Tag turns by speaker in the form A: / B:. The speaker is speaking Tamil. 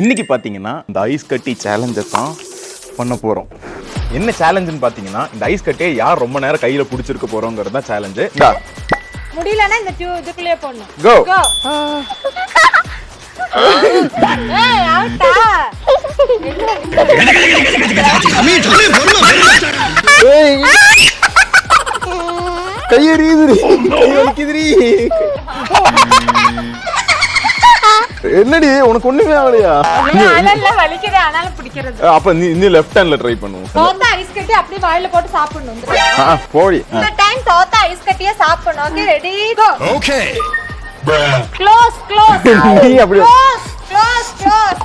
A: இன்னைக்கு பார்த்தீங்கன்னா இந்த ஐஸ் கட்டி சேலஞ்சை தான் பண்ண போகிறோம். என்ன சேலஞ்சுன்னு பார்த்தீங்கன்னா இந்த ஐஸ் கட்டியை யார் ரொம்ப நேரம் கையில் பிடிச்சிருக்க போகிறோங்கிறது தான் சேலஞ்சு.
B: முடியலன்னா இந்த இதுக்குள்ளே போடணும்.
A: கோ
B: ஏய் அவுட்டா
A: கையெறியுதுரி கையெறிக்குதுரி. என்னடி உனக்கு ஒண்ணுமே ஆகலையா?
B: அதல்ல வலிக்குது அதனால பிடிக்கிறது.
A: அப்ப நீ லெஃப்ட் ஹேண்ட்ல ட்ரை பண்ணுவோம்.
B: தோத்தா ஐஸ் கட்டி அப்படியே வாயில போட்டு சாப்பிடணும்.
A: போடி.
B: இந்த டைம் தோத்தா ஐஸ் கட்டியே சாப்பிடணும். Okay ready go.
C: Okay.
B: Close close.
A: நீ அப்படி
B: க்ளோஸ் க்ளோஸ்.